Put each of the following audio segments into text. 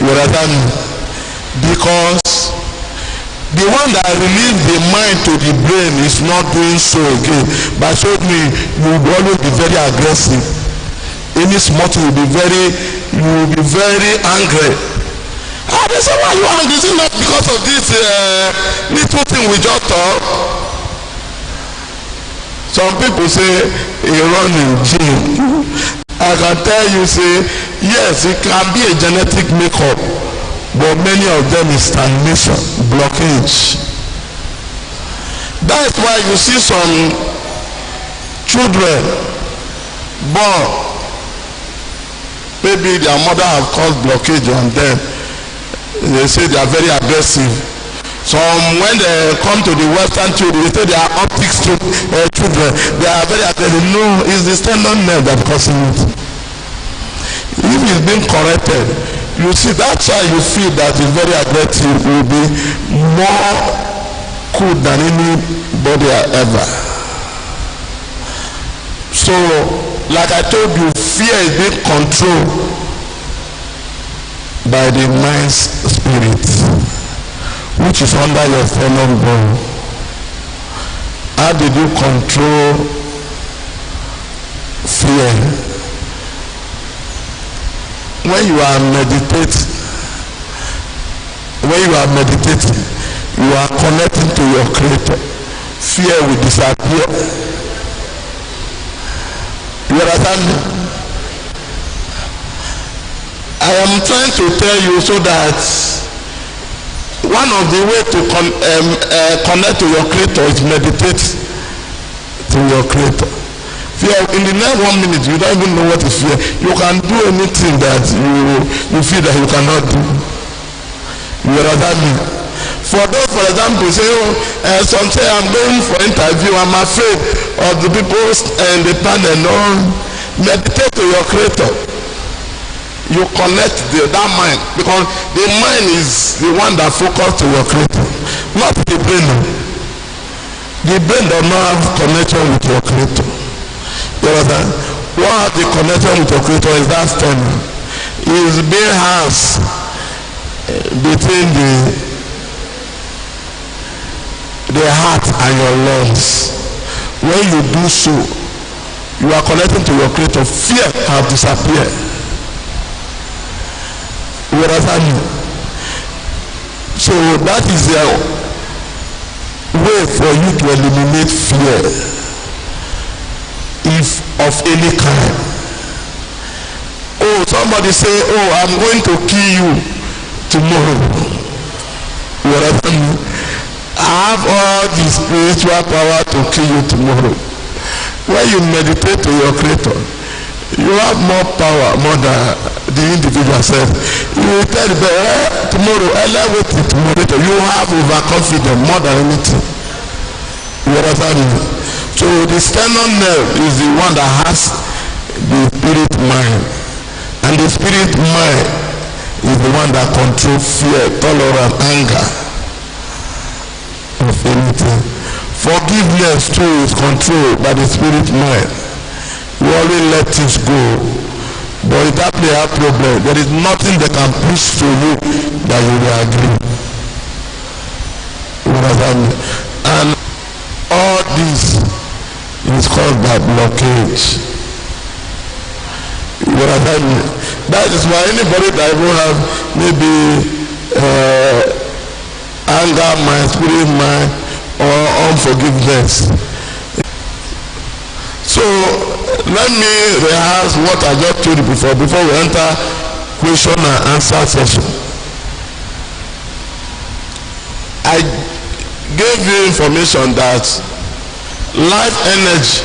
You understand me? Because the one that release the mind to the brain is not doing so again. But showed me you will always be very aggressive. Any small thing you will be very angry. They say, why are you angry? Is it not because of this little thing we just talk? Some people say he run in gym. I can tell you, say, yes, it can be a genetic makeup, but many of them is stagnation, blockage. That's why you see some children born, maybe their mother have caused blockage on them. They say they are very aggressive. Some when they come to the Western children, they say they are optic children. They are very aggressive. No, it's the standard nerve that causing it. If it's being corrected, you see that's why you feel that it's very aggressive. Will be more cool than anybody ever. So, like I told you, fear is being controlled by the mind's spirit, which is under your fellow bone. How did you control fear? When you are meditating, you are connecting to your Creator. Fear will disappear. You understand me? I am trying to tell you so that one of the ways to connect to your Creator is meditate to your Creator. Fear, in the next 1 minute, you don't even know what is fear. You can do anything that you feel that you cannot do. You understand me? For those, for example, say, some say, I'm going for interview, I'm afraid of the people and the panel. No, meditate to your Creator. You connect that mind, because the mind is the one that focuses to your Creator, not the brain. The brain does not have connection with your Creator. You understand? What the connection with your Creator is that stone. Is being house between the heart and your lungs. When you do so, you are connecting to your Creator. Fear have disappeared. You understand me? So that is a way for you to eliminate fear, if of any kind. Oh, somebody say, oh, I'm going to kill you tomorrow. You understand me? I have all the spiritual power to kill you tomorrow. When you meditate to your Creator, you have more power, more than the individual self. You will tell the tomorrow, tomorrow, you have overconfidence more than anything. You understand me? So the sternum nerve is the one that has the spirit mind, and the spirit mind is the one that controls fear, tolerance, anger of anything. Forgiveness too is controlled by the spirit mind. You always let things go, but if that may have problem, there is nothing they can push to you that you will agree. You understand me? And all this is caused by blockage. You understand me? That is why anybody that will have maybe anger mind, spirit mind, or unforgiveness. So let me rehearse what I just told you before we enter question and answer session. I gave you information that life energy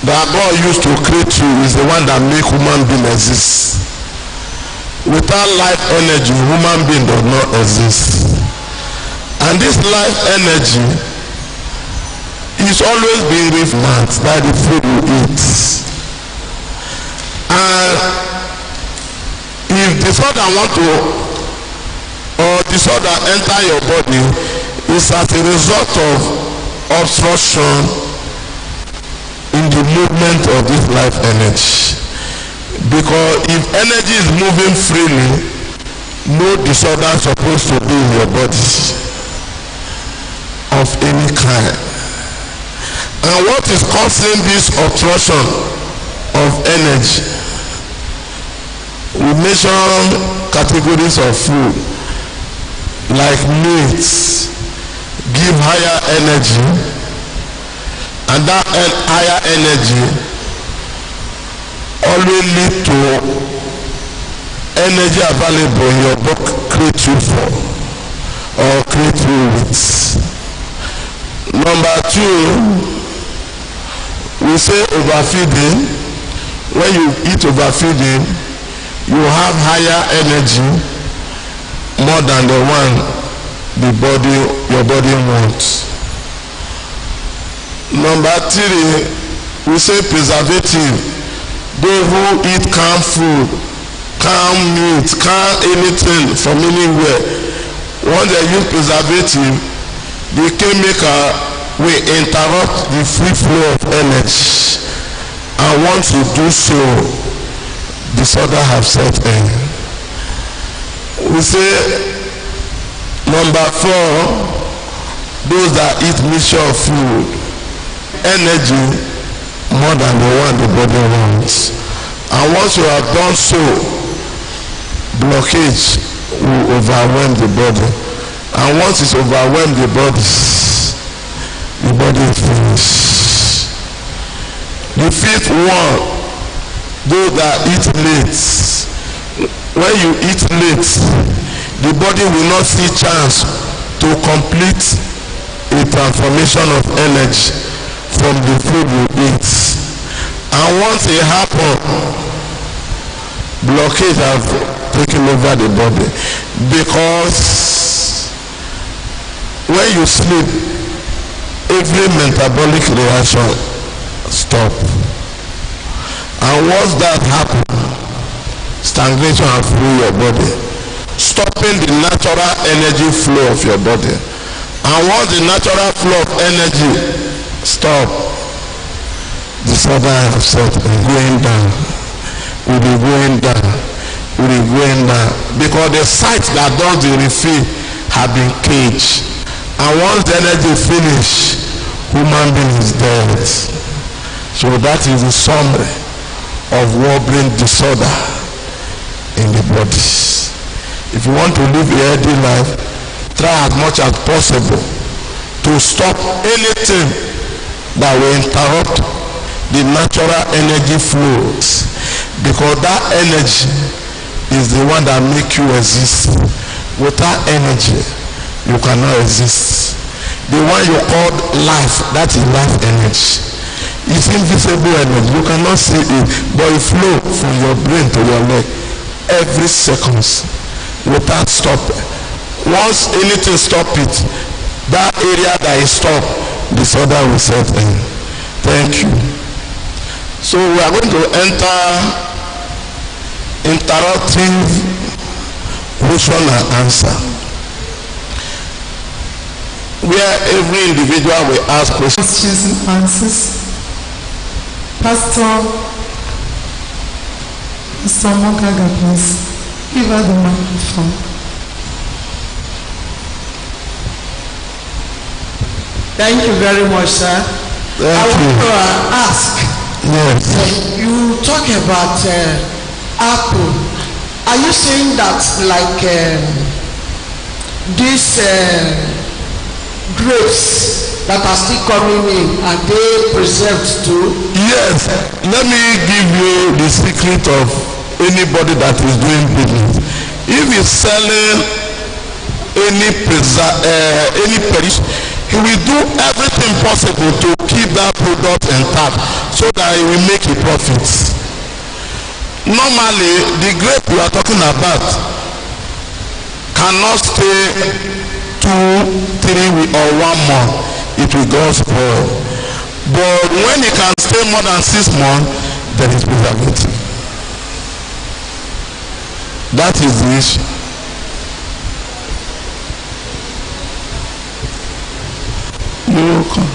that God used to create you is the one that make human being exist. Without life energy, human being does not exist. And this life energy is always being reflected by the food you eat. And if disorder want to, or disorder enter your body, is as a result of obstruction in the movement of this life energy. Because if energy is moving freely, no disorder is supposed to be in your body of any kind. And what is causing this obstruction of energy? We mention categories of food like meats give higher energy, and that higher energy always lead to energy available in your body create you for or create you with. Number two, we say overfeeding. When you eat overfeeding, you have higher energy more than the one your body wants. Number three, we say preservative. Those who eat canned food, canned meat, canned anything from anywhere, once they use preservative, the chemical will interrupt the free flow of energy, and once you do so, disorder have set in. We say number four, those that eat mixture of food, energy more than the one the body wants, and once you have done so, blockage will overwhelm the body, and once it's overwhelmed the body is finished. The fifth one, those that eat late. When you eat late, the body will not see chance to complete a transformation of energy from the food you eat, and once it happens, blockage have taken over the body, because when you sleep, every metabolic reaction stop, and once that happens, stagnation will through your body, stopping the natural energy flow of your body, and once the natural flow of energy stop, disorder have set going down, will be going down, will be going down, because the site that does the refill have been caged, and once the energy finish, human being is dead. So that is the summary of wobbling disorder in the body. If you want to live a healthy life, try as much as possible to stop anything that will interrupt the natural energy flows, because that energy is the one that makes you exist. Without energy, you cannot exist. The one you call life, that is life energy. It's invisible energy. You cannot see it, but it flows from your brain to your leg every second without stopping. Once anything stop it, that area that is stopped, disorder will set in. Thank you. So we are going to enter interactive question and answer, where every individual will ask questions and answers. Pastor Simeon Okah, please give her the microphone. Thank you very much, sir. I want to ask. Yes. You talk about apple. Are you saying that like these grapes that are still coming in, are they preserved too? Yes. Let me give you the secret of anybody that is doing business. If he's selling any perish, he will do everything possible to keep that product intact so that he will make a profit. Normally, the grape we are talking about cannot stay 2, 3 weeks or 1 month. It will go spoil. But when it can stay more than 6 months, there is preservative. That is the issue. You're welcome.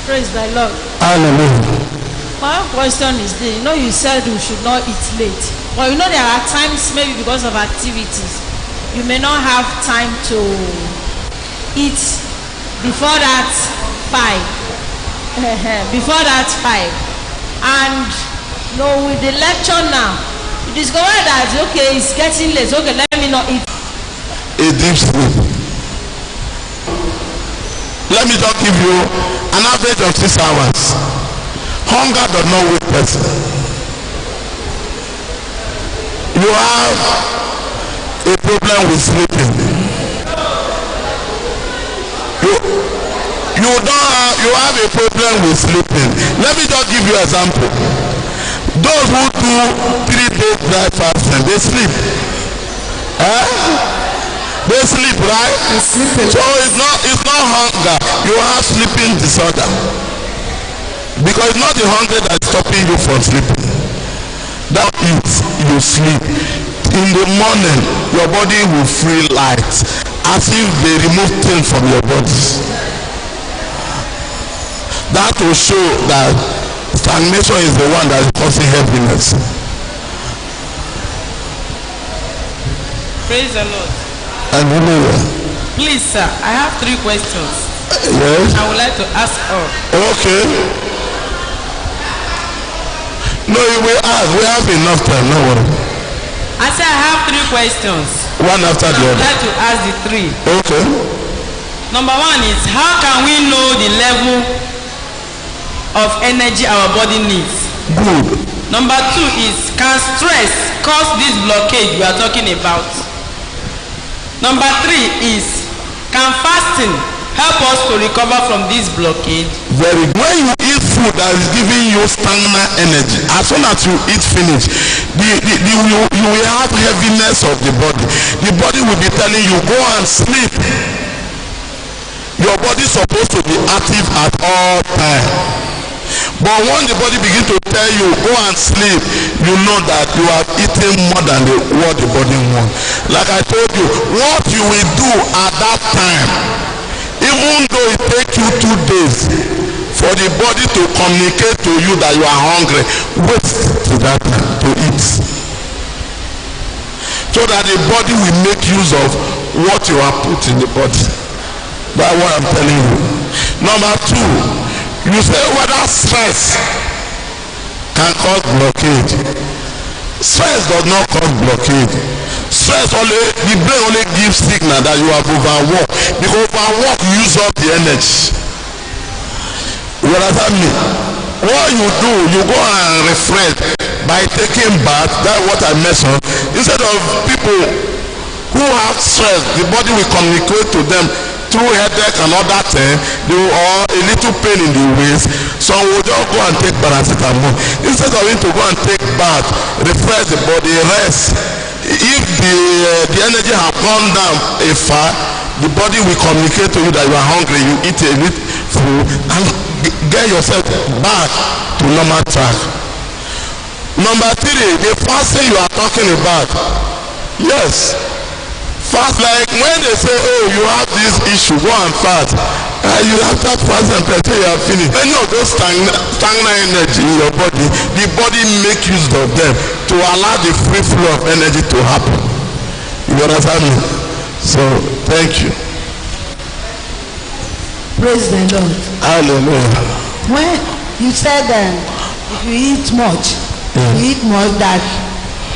Praise Praise the Lord. Hallelujah. My question is this. You know, you said we should not eat late. But you know, there are times, maybe because of activities, you may not have time to eat before that 5. Before that 5. And you know, with the lecture now, you discover that, okay, it's getting late. Okay, let me not eat. A deep sleep. Let me just give you an average of 6 hours. Hunger does not wake person. You have a problem with sleeping. You have a problem with sleeping. Let me just give you an example. Those who do 3 days dry fasting, they sleep. They sleep, right? So it's not hunger. You have sleeping disorder. Because it's not the hunger that's stopping you from sleeping. That eats, you sleep. In the morning, your body will feel light, as if they remove things from your body. That will show that stagnation is the one that is causing heaviness. Praise the Lord. Hallelujah. Please, sir, I have 3 questions. Yes. I would like to ask all. Okay. No, you will ask. We have enough time. No worry. I said I have 3 questions. One after the I would other. like to ask the 3. Okay. Number 1 is, how can we know the level of energy our body needs? Good. Number 2 is, can stress cause this blockage we are talking about? Number 3 is, can fasting help us to recover from this blockage? Very good. When you eat food that is giving you stamina energy, as soon as you eat finish, you will have heaviness of the body. The body will be telling you, go and sleep. Your body is supposed to be active at all times. But when the body begin to tell you, go and sleep, you know that you are eating more than what the body wants. Like I told you, what you will do at that time, even though it takes you 2 days for the body to communicate to you that you are hungry, wait till that time to eat. So that the body will make use of what you are put in the body. That's what I'm telling you. Number 2, you say whether stress can cause blockage. Stress does not cause blockage. Stress only, the brain only gives signal that you have overworked. Because overwork use up the energy. You understand me? What you do, you go and refresh by taking bath. That's what I mentioned. Instead of people who have stress, the body will communicate to them through headache and other things, or a little pain in the waist. Some will just go and take paracetamol. Instead of him to go and take bath, refresh the body, rest. If the energy have gone down a far, the body will communicate to you that you are hungry. You eat a little food and get yourself back to normal track. Number 3, the fasting you are talking about. Yes. Fast, like when they say, oh, you have this issue, go and fast. You have to fast and until you have finished. Any of those stagnant energy in your body, the body make use of them to allow the free flow of energy to happen. You understand me? So, thank you. Praise the Lord. Hallelujah. When you said if you eat much, that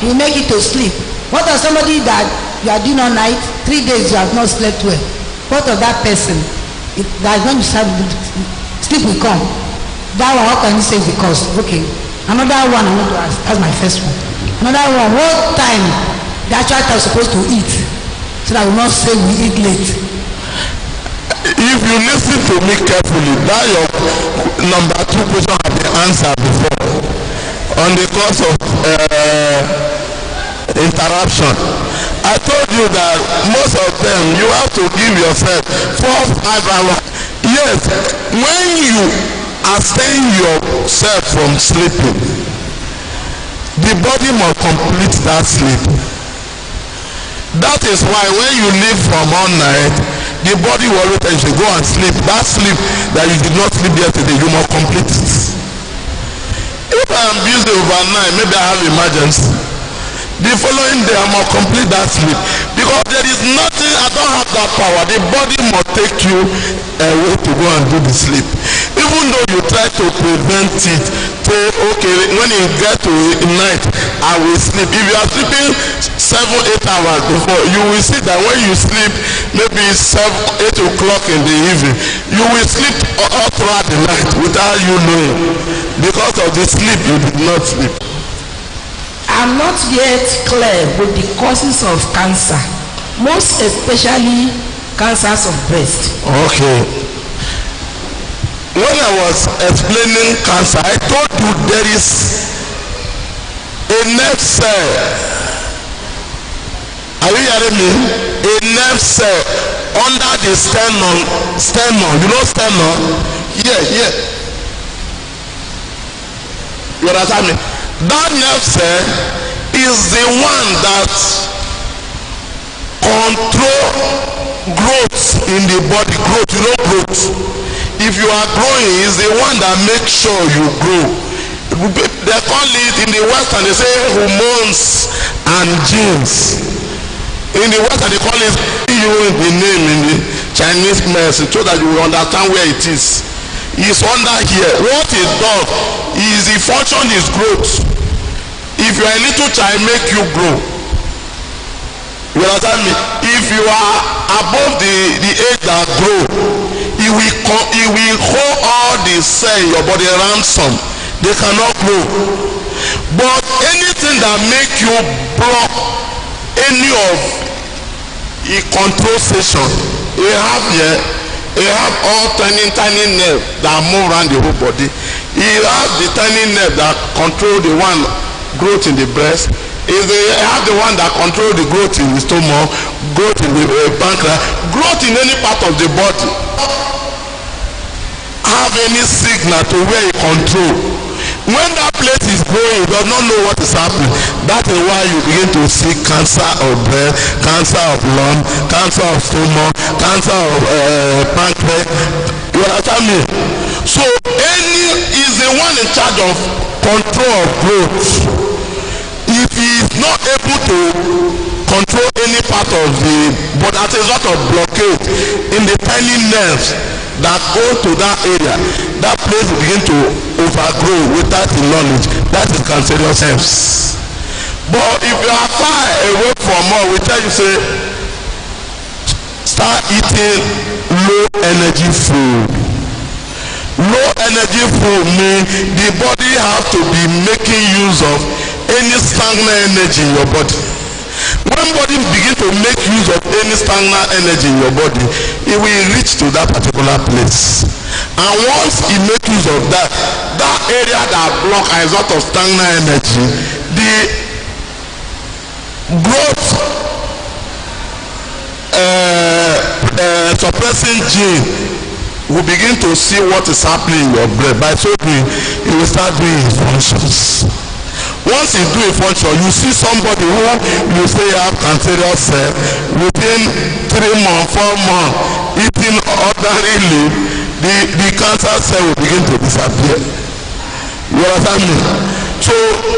will make you to sleep. What of somebody that you are doing all night, 3 days you have not slept well? What of that person? That when you start, sleep will come. That one, how can you say because? Okay. Another one I want to ask. That's my first one. Another one, what time the actual time supposed to eat? So that we not say we eat late. If you listen to me carefully, that your number 2 question have been answered before on the course of interruption. I told you that most of them you have to give yourself 4-5 hours. Yes, when you abstain yourself from sleeping, the body must complete that sleep. That is why when you live from all night, the body will always tell you go and sleep. That sleep that you did not sleep yesterday, you must complete it. If I am busy overnight, maybe I have emergency. The following day I must complete that sleep, because there is nothing, I don't have that power. The body must take you away to go and do the sleep. Even though you try to prevent it, say okay, when you get to night I will sleep. If you are sleeping 7-8 hours before, you will see that when you sleep maybe 7-8 o'clock in the evening, you will sleep all throughout the night without you knowing, because of the sleep you did not sleep. I'm not yet clear with the causes of cancer, most especially cancers of breast. Okay. When I was explaining cancer, I told you there is a nerve cell. Are you hearing me? A nerve cell under the sternum. You know sternum? Yeah. You understand me? That nerve cell is the one that control growth in the body. Growth, you know growth. If you are growing, is the one that makes sure you grow. They call it in the West, and they say hormones and genes. In the West, they call it the name in the Chinese medicine, so that you will understand where it is. It's under here. What it does is the function is growth. If you are a little child, make you grow. You understand me? If you are above the age that grow, it will hold all the cells in your body ransom. They cannot grow. But anything that make you block any of the control station, you have all tiny nerve that move around the whole body. You have the tiny nerve that control the one growth in the breast. They have the one that control the growth in the stomach, growth in the pancreas, growth in any part of the body. Have any signal to where you control. When that place is growing, you do not know what is happening. That is why you begin to see cancer of breast, cancer of lung, cancer of stomach, cancer of pancreas. You understand me? So any is the one in charge of control of growth. If he is not able to control any part of the body, as a result of blockade in the tiny nerves that go to that area, that place will begin to overgrow without the knowledge. That is cancerous cells. But if you are far away from all, we tell you say start eating low energy food. Low energy food means the body have to be making use of any stagnant energy in your body. When body begin to make use of any stagnant energy in your body, it will reach to that particular place. And once it make use of that area that block as a result of stagnant energy, the growth suppressing gene will begin to see what is happening in your brain. By so doing, it will start doing its functions. Once you do a function, you see somebody who you say have cancerous cell within 3 months, 4 months, eating ordinarily, the cancer cell will begin to disappear. You understand me? So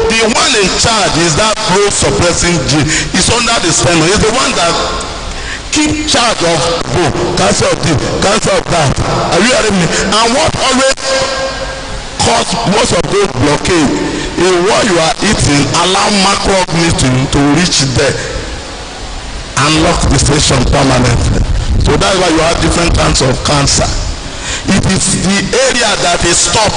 the one in charge is that growth suppressing gene. It's under the sternum. It's the one that keep charge of cancer of this, cancer of that. Are you hearing me? And what always cause most of those blockades is what you are eating allow microorganisms to reach there and lock the station permanently. So that's why you have different kinds of cancer. It is the area that is stop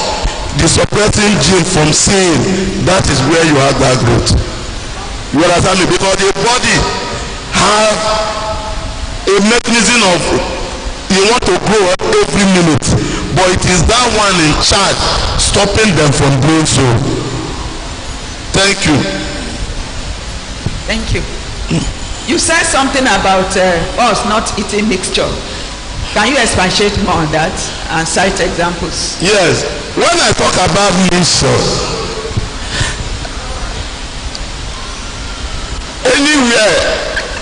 the suppressing gene from seeing, that is where you have that growth. You understand me? Because the body have a mechanism of you want to grow every minute, but it is that one in charge stopping them from doing so. Thank you. Thank you. You said something about us not eating mixture. Can you expatiate more on that and cite examples? Yes. When I talk about mixture, anywhere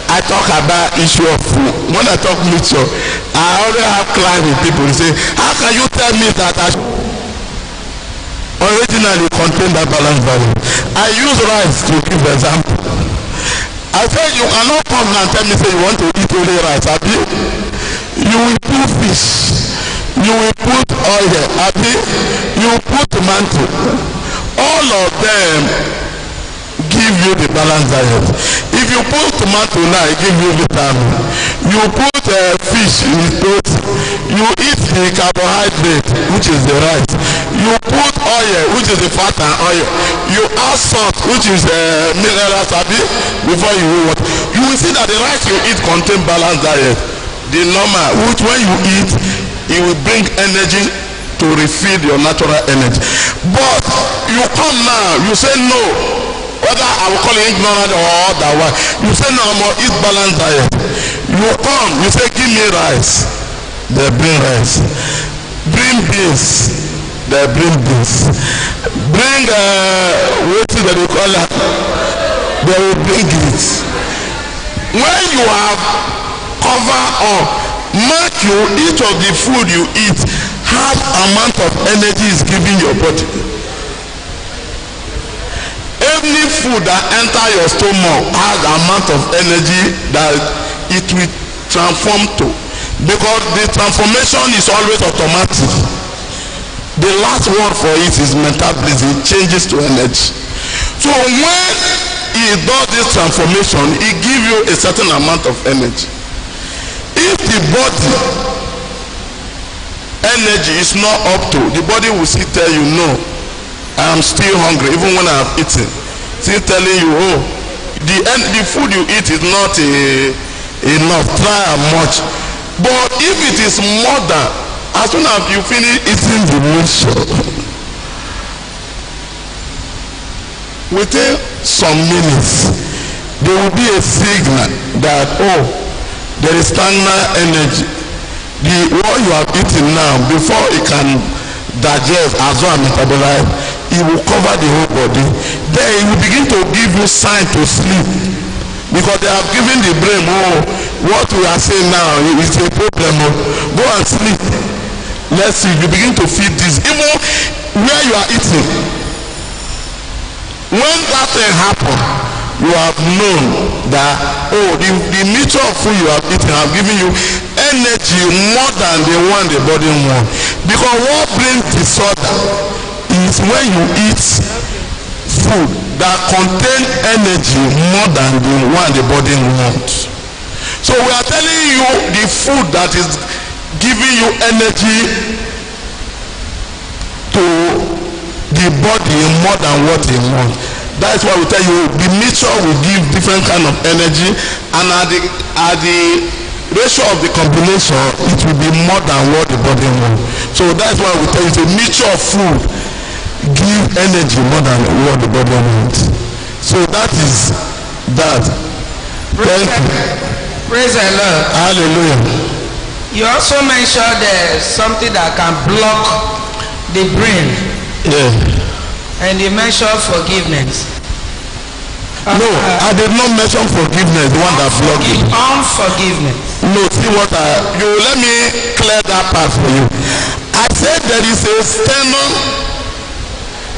I talk about issue of food. When I talk mixture, I already have clients with people who say, how can you tell me that I originally contain that balanced value? I use rice to give example. I said you cannot come and tell me say you want to eat only rice, have you? You will put fish, you will put oil, have you? You will put tomato. All of them give you the balanced diet. If you put tomato now, it give you vitamin. You put fish in protein. You eat the carbohydrate, which is the rice. You put oil, which is the fat and oil. You add salt, which is mineral sabi, before you eat water. You will see that the rice you eat contain balanced diet. The normal, which when you eat, it will bring energy to refill your natural energy. But you come now, you say no. Whether I will call it ignorant or otherwise, you say no, I'm gonna eat balanced diet. You come, you say give me rice, they bring rice. Bring beans, they bring beans. Bring what is that they call it? They will bring it. When you have covered up, mark you each of the food you eat, have amount of energy is giving your body. Any food that enter your stomach has amount of energy that it will transform to, because the transformation is always automatic. The last word for it is metabolism. It changes to energy. So when it does this transformation, it gives you a certain amount of energy. If the body energy is not up to, the body will still tell you no, I am still hungry even when I have eaten. Still telling you, oh, the food you eat is not enough, try as much. But if it is more than, as soon as you finish eating the mixture, within some minutes there will be a signal that, oh, there is stagnant energy. What you have eaten now, before it can digest, absorb, metabolize, it will cover the whole body. Then it will begin to give you sign to sleep, because they have given the brain, oh, what we are saying now is a problem. Oh, go and sleep. Let's see. You begin to feed this, even where you are eating. When that thing happen, you have known that, oh, the nature of food you have eaten have given you energy more than the one the body wants. Because what brings disorder is when you eat food that contain energy more than the one the body wants. So we are telling you the food that is giving you energy to the body more than what it wants. That's why we tell you the nature will give different kind of energy, and at the ratio of the combination, it will be more than what the body wants. So that's why we tell you the nature of food give energy more than what the body wants. So that is that. Thank you. Praise the Lord. Hallelujah. You also mentioned something that can block the brain. Yeah. And you mentioned forgiveness. No, I did not mention forgiveness, the one that blocked you. Unforgiveness. No, see what you let me clear that part for you. I said there is a sternum,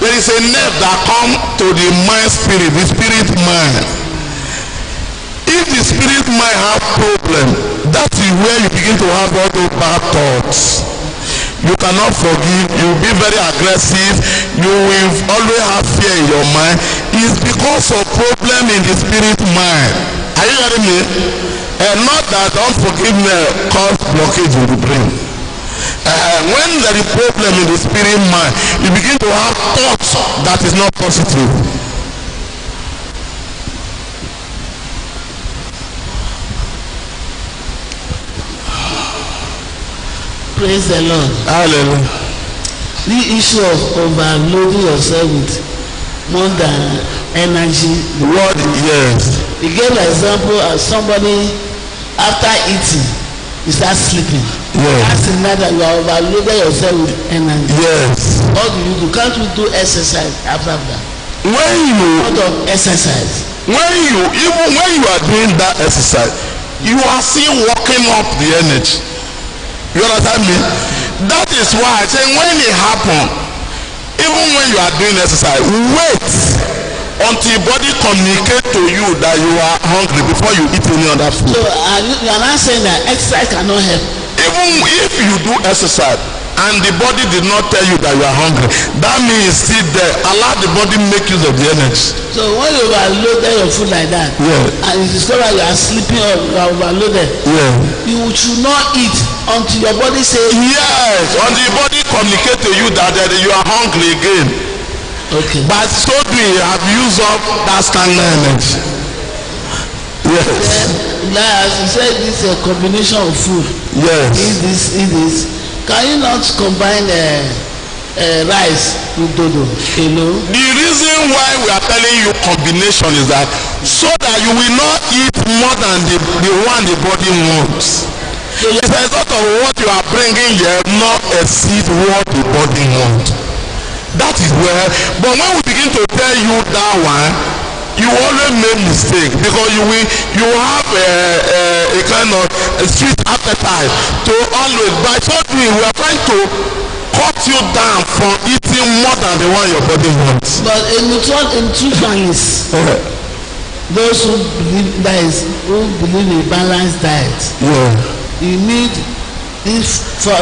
there is a nerve that comes to the mind spirit, the spirit mind. If the spirit mind have problem, that is where you begin to have all those bad thoughts. You cannot forgive, you will be very aggressive, you will always have fear in your mind. It's because of problem in the spirit mind. Are you hearing me? And not that unforgiveness cause blockage in the brain. When there is problem in the spirit mind, you begin to have thoughts that is not positive. Praise the Lord. Hallelujah. The issue of overloading yourself with more than energy. What? Yes. He gave an example of somebody after eating, you start sleeping. Yes. That's another, you are overloading yourself with energy. Yes. What do you do? Can't you do exercise after that? When you Out of exercise. even when you are doing that exercise, you are still working up the energy. You understand me? That is why I say when it happen, even when you are doing exercise, wait until your body communicate to you that you are hungry before you eat any other food. So you are not saying that exercise cannot help? Even if you do exercise and the body did not tell you that you are hungry, that means still there. Allow the body make use of the energy. So when you overloaded your food like that, and you discover you are sleeping or you are overloaded, you should not eat until your body says yes, until your body communicate to you that you are hungry again. Okay. But so doing, you have used up that standard energy. Yes. Like you said, this is a combination of food. Yes. Eat this. Can you not combine rice with dodo? The reason why we are telling you combination is that so that you will not eat more than the one the body wants. So as a result of what you are bringing here, not exceed what the body wants. That is where. But when we begin to tell you that one, you always make mistake because you have a kind of a sweet appetite to always. By so doing, we are trying to cut you down from eating more than the one your body wants. But a nutritionist, those who believe in a balanced diet, you need these 5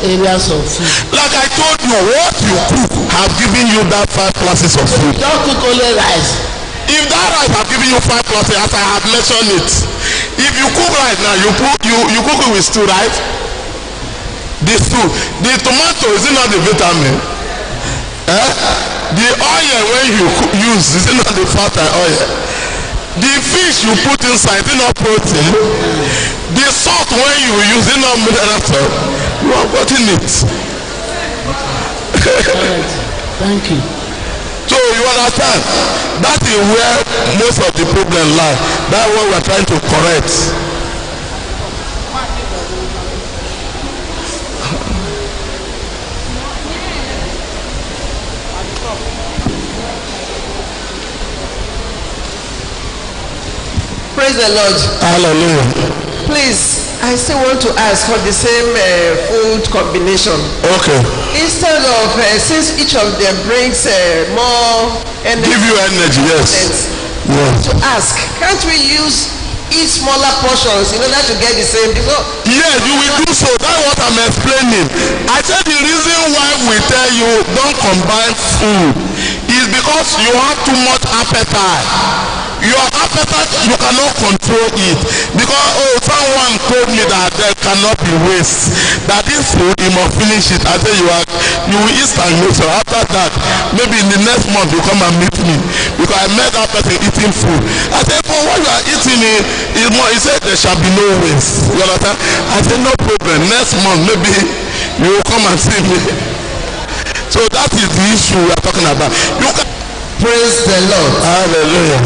areas of food. Like I told you, what you cook have given you that 5 classes of food. Don't cook only rice. If that rice have given you 5 classes, as I have mentioned it, if you cook rice now, you cook it with stew, right? The stew, the tomato is it not the vitamin? The oil when you use is it not the fat and oil? The fish you put inside is it not protein? The salt when you use it not mineral salt. You are putting it. Alright, thank you. So you understand? That is where most of the problem lie. That's what we are trying to correct. Praise the Lord. Hallelujah. Please, I still want to ask for the same food combination. Okay. Instead of since each of them brings more energy. Give you energy, yes. To ask, can't we eat smaller portions in order to get the same? Yes, you will do so. That's what I'm explaining. I said the reason why we tell you don't combine food is because you have too much appetite. Your appetite, you cannot control it because someone told me that there cannot be waste, that this food you must finish it. I say you will eat stagnation. After that, maybe in the next month you come and meet me because I met that person eating food. I said, for what you are eating he said there shall be no waste. You understand? I said no problem, next month maybe you will come and see me. So that is the issue we are talking about. You can praise the Lord. Hallelujah.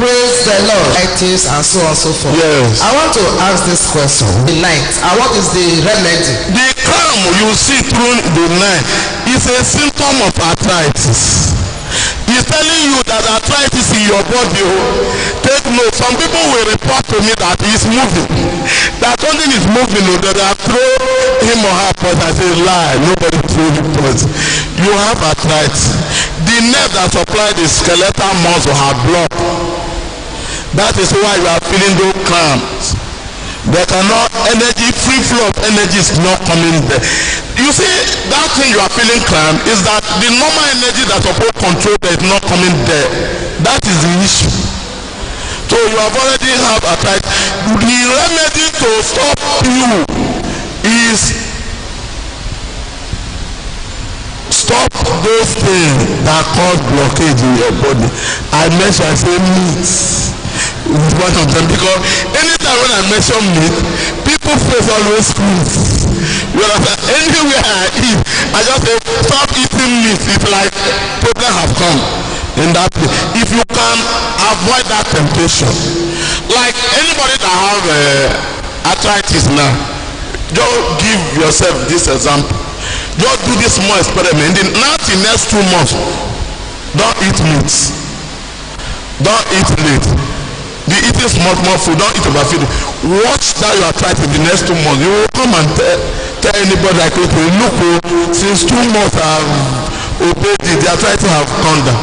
Praise the Lord. Activities and so on and so forth. Yes. I want to ask this question. The night. And what is the remedy? The calm you see through the night is a symptom of arthritis. He's telling you that arthritis in your body. Take note. Some people will report to me that he's moving. That something is moving. That they throw him or her poison. I say lie. Nobody throw him poison. You have arthritis. The nerve that supply the skeletal muscle have blocked. That is why you are feeling those cramps. There cannot free flow of energy is not coming there. You see, that thing you are feeling cramp is that the normal energy that supposed control there is not coming there. That is the issue. So you have already have arthritis. The remedy to stop you is stop those things that cause blockage in your body. I mentioned, I say meat is one of them because anytime when I mention meat, people face always squeeze. You understand? Anywhere I eat, I just say stop eating meat. It's like problem have come in that place. If you can avoid that temptation, like anybody that have arthritis now, just give yourself this example. Just do this small experiment. Not in the next 2 months, don't eat meat. Don't eat late. The eating small food, don't eat overfeeding. Watch that you are trying in the next 2 months. You will come and tell anybody like you, look, since 2 months I have obeyed it, they are trying to have gone down.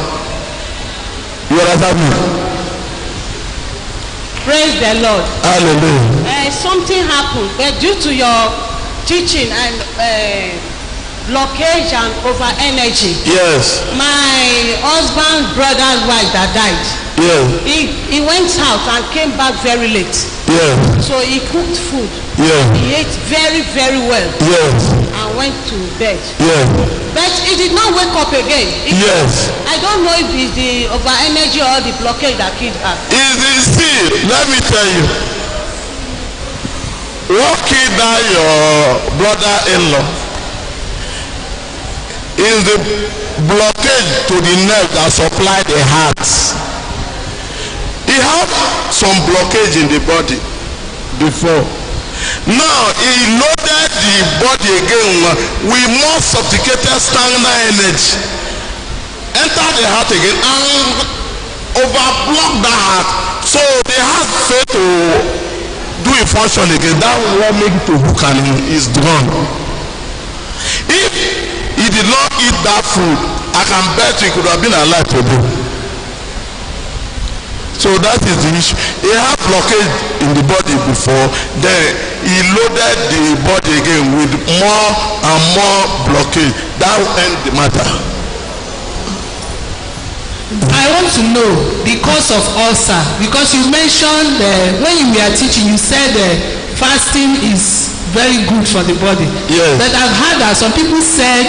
You understand me? Praise the Lord. Hallelujah. Something happened, but due to your teaching and blockage and over energy. Yes. My husband, brother's wife that died. Yes. He went out and came back very late. Yes. So he cooked food. Yes. He ate very, very well. Yes. And went to bed. Yes. But he did not wake up again. Yes. I don't know if it's the over energy or the blockage that killed her. See, let me tell you. What killed down your brother-in-law is the blockage to the nerve that supply the heart. He had some blockage in the body before. Now he loaded the body again with more sophisticated stagnant energy. Enter the heart again and overblock the heart. So the heart fail to do a function again. That will make it to hook and is gone. If he did not eat that food, I can bet he could have been alive today. So that is the issue. He had blockage in the body before, then he loaded the body again with more and more blockage. That will end the matter. I want to know the cause of ulcer, because you mentioned when you were teaching, you said fasting is very good for the body. Yes. But I've heard that some people said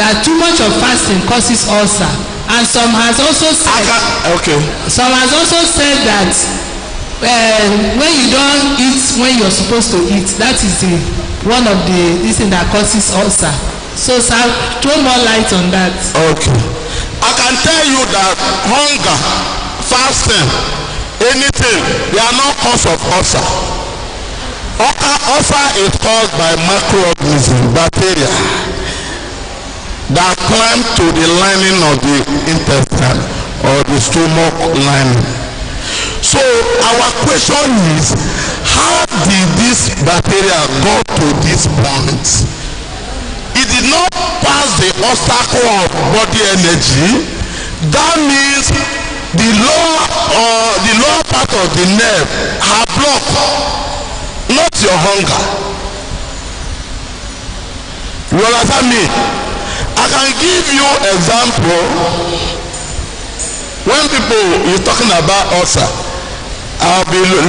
that too much of fasting causes ulcer, and some has also said. Some has also said that when you don't eat when you're supposed to eat, that is one of the thing that causes ulcer. So sir, throw more light on that. Okay. I can tell you that hunger, fasting, anything, they are not cause of ulcer. Ulcer is caused by microorganisms, bacteria, that climb to the lining of the intestine or the stomach lining. So our question is, how did this bacteria go to this point? It did not pass the obstacle of body energy. That means the lower part of the nerve are blocked, not your hunger. You understand me? I can give you example. When people is talking about ulcer,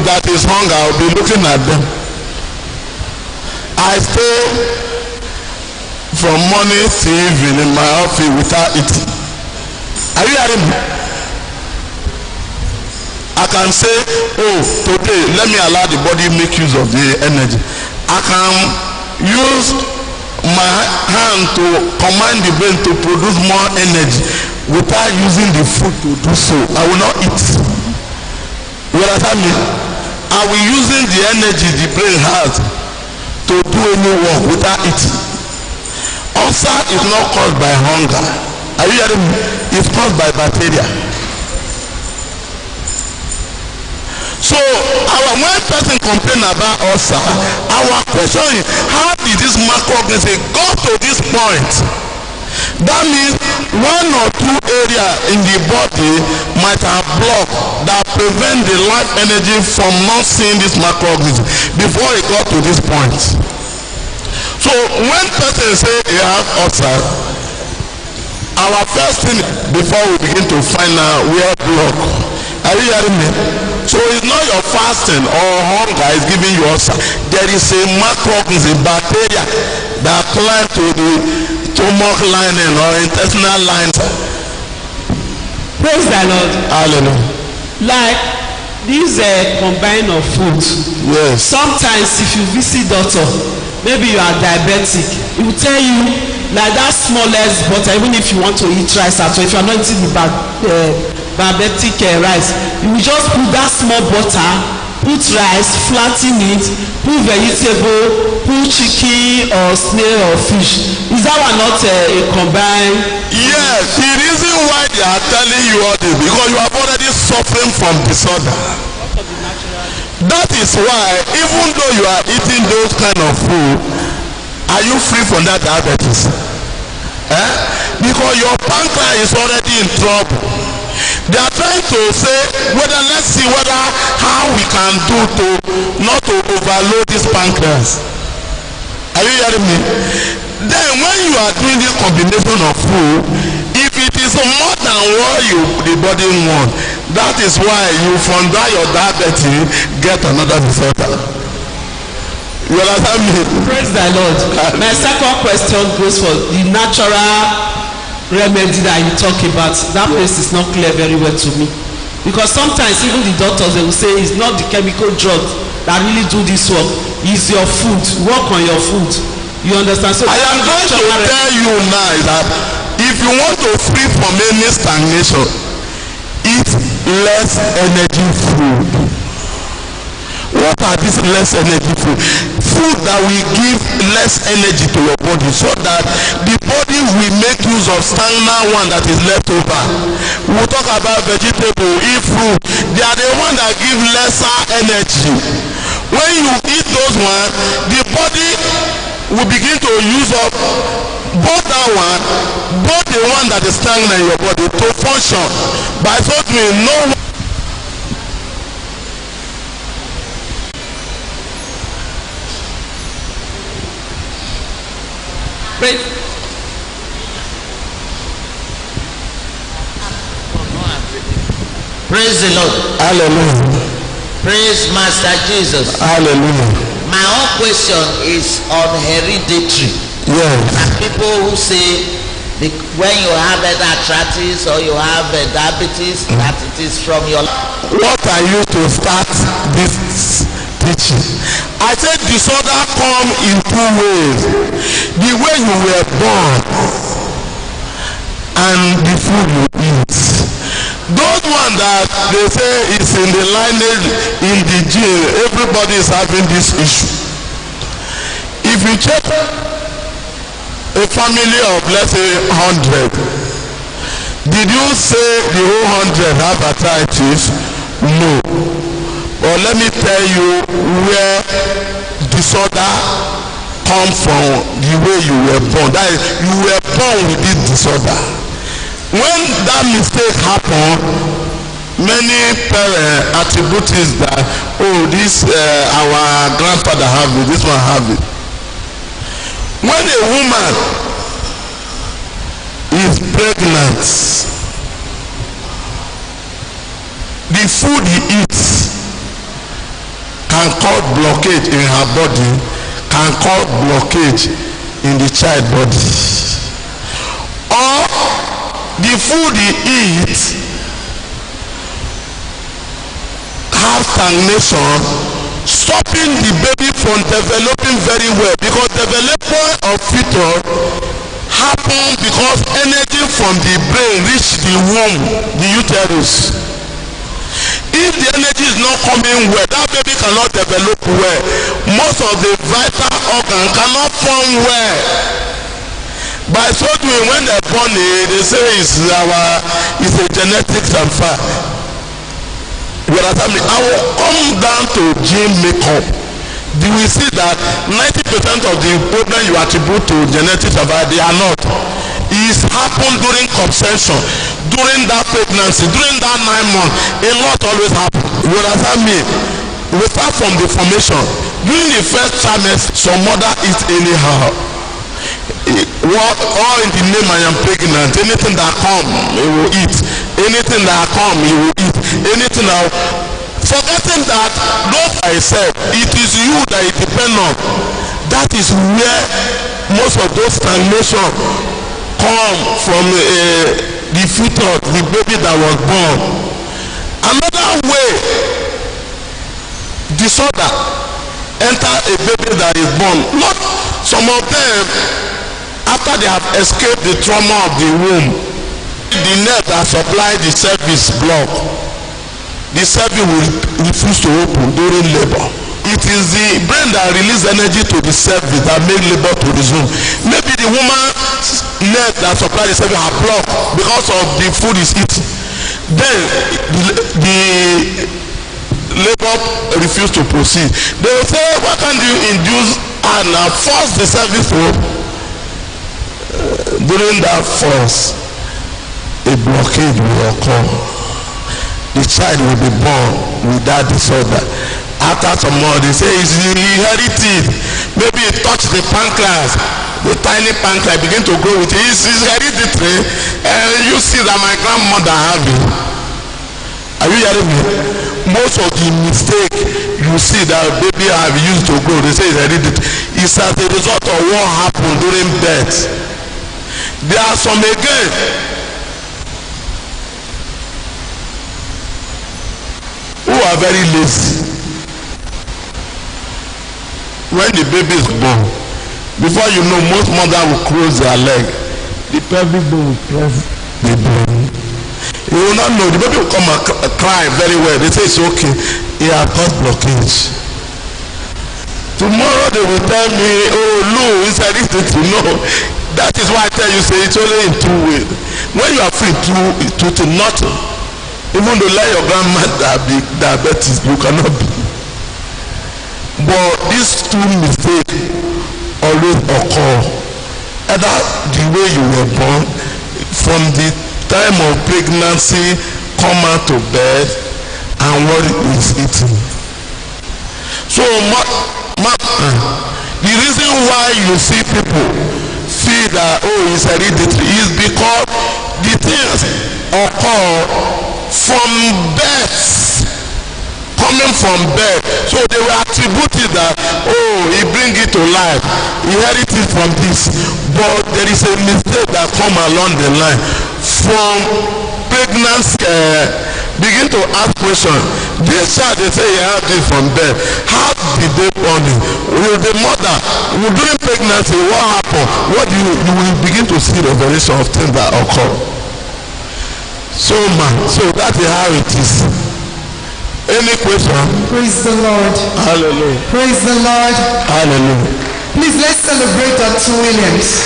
that is hunger, I'll be looking at them. I stay from morning to evening in my office without eating. Are you hearing me? I can say, oh, today let me allow the body make use of the energy. I can use my hand to command the brain to produce more energy without using the food to do so. I will not eat. You understand me? I will using the energy the brain has to do any work without eating. Ulcer is not caused by hunger. Are you hearing me? It's caused by bacteria. So when person complain about ulcer, our question is, how did this microorganism go to this point? That means one or two areas in the body might have blocked that prevent the life energy from not seeing this microorganism before it got to this point. So when person say he has ulcer, our first thing before we begin to find out where block. Are you hearing me? So it's not your fasting or hunger is giving you ulcer. There is a microorganism, bacteria that climb to the stomach lining or intestinal lines. Praise the Lord. Hallelujah. Like this combine of food. Yes. Sometimes if you visit doctor, maybe you are diabetic, he will tell you like that smallest butter, even if you want to eat rice at all, if you are not eating the diabetic rice, you will just put that small butter, put rice, flatten it, put vegetable, put chicken or snail or fish. Is that one not a combined? Yes. Yes, the reason why they are telling you all this because you are already suffering from disorder. That is why even though you are eating those kind of food, are you free from that diabetes? Because your pancreas is already in trouble. They are trying to say whether let's see whether how we can do to not to overload this pancreas. Are you hearing me? Then when you are doing this combination of food, if it is more than what the body want, that is why you from that your diabetes get another disorder. You understand me? Praise the Lord. My second question goes for the natural remedy that you talk about. That place is not clear very well to me, because sometimes even the doctors, they will say it's not the chemical drugs that really do this work, it's your food. Work on your food. You understand? So I am going to tell you now that if you want to free from any stagnation, eat less energy food. What are these less energy food? Food that will give less energy to your body, so that the body will make use of stagnant one that is left over. We will talk about vegetable, eat fruit. They are the one that give lesser energy. When you eat those ones, the body will begin to use up both that one, both the one that is stagnant in your body to function. By so doing, no one. Praise the Lord. Hallelujah. Praise Master Jesus. Hallelujah. My own question is on hereditary. Yes. And people who say when you have arthritis or you have diabetes, that it is from your. What I used to start this teaching, I said disorder come in two ways: the way you were born and the food you eat. Those ones that they say is in the lineage, in the gene, everybody is having this issue. If you check a family of let's say 100, did you say the whole 100 have arthritis? No. But let me tell you where disorder comes from, the way you were born. That is, you were born with this disorder. When that mistake happened, many parents attribute it that, oh, this our grandfather have it, this one have it. When a woman is pregnant, the food he eats can cause blockage in her body, can cause blockage in the child body. Or the food he eats have stagnation, stopping the baby from developing very well, because development of fetus happen because energy from the brain reach the womb, the uterus. If the energy is not coming well, that baby cannot develop well. Most of the vital organs cannot form well. By so doing, when they're born, they say it's a genetic transfer. You understand me? I will come down to gene makeup. You will see that 90% of the problem you attribute to genetic transfer, they are not. It happens during conception, during that pregnancy, during that 9 months. A lot always happens. You understand me? We start from the formation. During the first trimester, some mother eat anyhow. What all in the name I am pregnant, anything that come he will eat, anything that come he will eat, anything that, forgetting that not myself, it is you that it depend on. That is where most of those stagnation come from, the fetus, the baby that was born. Another way disorder enter a baby that is born, not some of them. After they have escaped the trauma of the womb, the nerve that supply the cervix block, the cervix will refuse to open during labor. It is the brain that release energy to the cervix that make labor to resume. Maybe the woman net that supply the service are blocked because of the food is eaten. Then the labour refuse to proceed. They will say, why can't you induce and force the service to during that force a blockage will occur. The child will be born with that disorder. After some more, they say it's inherited. Maybe it touched the pancreas. The tiny pancreas begin to grow with it. It's hereditary. And you see that my grandmother have it. Are you hearing me? Most of the mistake you see that baby have used to grow, they say it's hereditary. It's as a result of what happened during birth. There are some again. Who are very lazy. When the baby is born, before you know, most mother will close their leg. The pelvic bone will press the bone. You will not know. The baby will come and cry very well. They say it's okay. He has caused blockage. Tomorrow they will tell me, oh, Lou, inside this to know. That is why I tell you, say it's only in two ways. When you are free to nothing, even though let your grandma be diabetes, you cannot be. But these two mistakes always occur. Either the way you were born, from the time of pregnancy, come out to bed, and what is eating. So, the reason why you see people feel that, oh, it's hereditary, is because the things occur from birth, coming from birth. So they will attribute it that, oh, he bring it to life, he inherit it from this. But there is a mistake that come along the line from pregnancy. Begin to ask questions. This child, they say he had this from birth. How did they born him? With the mother, during pregnancy, what happened? What do you will begin to see the revelation of things that occur. So that is how it is. Any question? Praise the Lord. Hallelujah. Praise the Lord. Hallelujah. Please, let's celebrate Dr. Williams.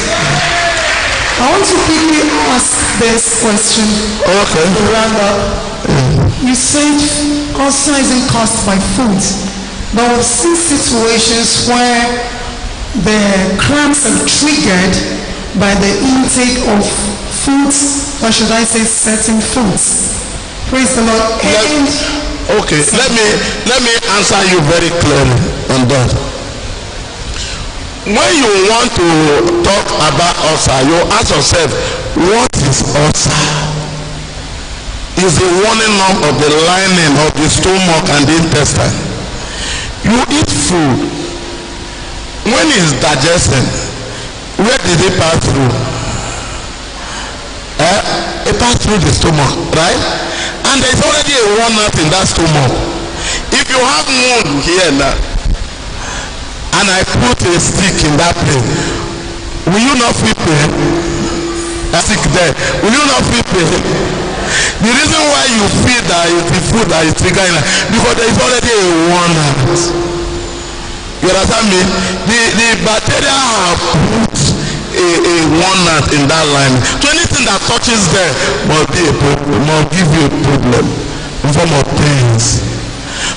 I want to quickly ask this question. Okay. Round up. You said ulcer isn't caused by food, but we've seen situations where the cramps are triggered by the intake of foods, or should I say certain foods. Praise the Lord. Okay, let me answer you very clearly on that. When you want to talk about ulcer, you ask yourself, what is ulcer? Is the warning up of the lining of the stomach and the intestine. You eat food. When it's digesting, where did it pass through? It passed through the stomach, right? And there's already a walnut in that stomach. If you have wound here now, and I put a stick in that place, will you not feel pain? A stick there, will you not feel pain? The reason why you feel that is the food that is triggering, because there is already a walnut. You understand me? The bacteria have put a walnut in that line. So anything that touches there must be a problem, must give you a problem in form of pains.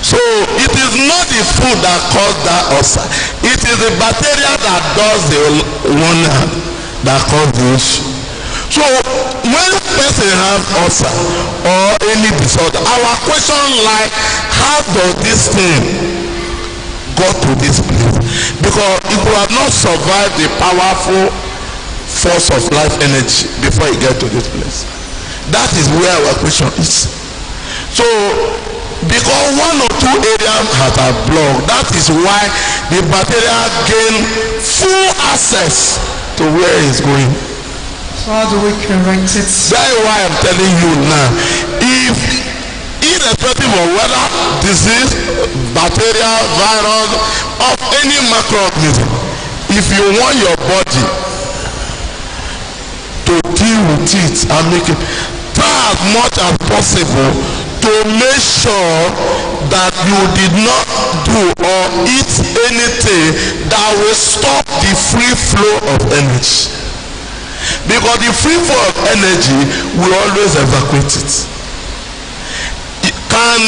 So it is not the food that causes that ulcer. It is the bacteria that does the walnut that causes the issue. So when a person has ulcer or any disorder, our question like, how does this thing go to this place? Because it could have not survived the powerful force of life energy before it get to this place. That is where our question is. So because one or two areas are blocked, that is why the bacteria gain full access to where it's going. So how do we correct it? That is why I'm telling you now, if irrespective of whether disease, bacteria, virus, of any microorganism, if you want your body to deal with it and make it, try as much as possible to make sure that you did not do or eat anything that will stop the free flow of energy. because the free flow of energy will always evacuate it. Can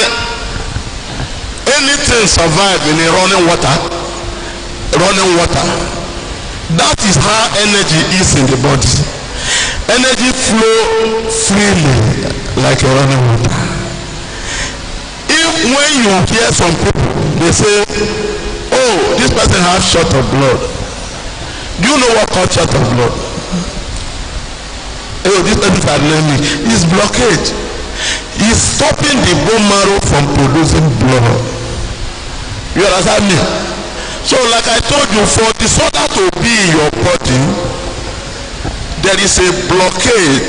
anything survive in a running water? Running water. That is how energy is in the body. Energy flow freely like a running water. If when you hear some people, they say, oh, this person has short of blood. Do you know what called short of blood? Oh, this person is anemic. It's blockage. It's stopping the bone marrow from producing blood. You understand me? So like I told you, for disorder to be in your body, there is a blockade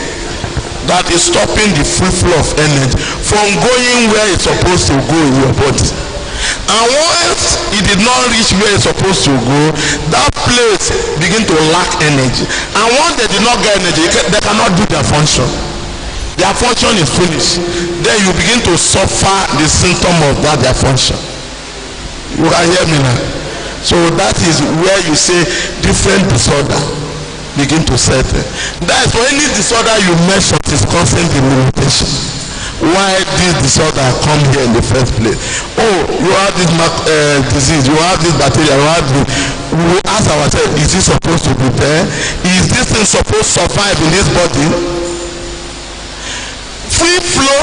that is stopping the free flow of energy from going where it's supposed to go in your body. And once it did not reach where it's supposed to go, that place begin to lack energy. And once they did not get energy, they cannot do their function. Their function is finished. Then you begin to suffer the symptom of that their function. You can hear me now. So that is where you say different disorder begin to settle. That's for any disorder you mention is causing the limitation. Why this disorder come here in the first place? Oh, you have this disease, you have this bacteria, you have this. We will ask ourselves, is it supposed to be there? Is this thing supposed to survive in this body? Free flow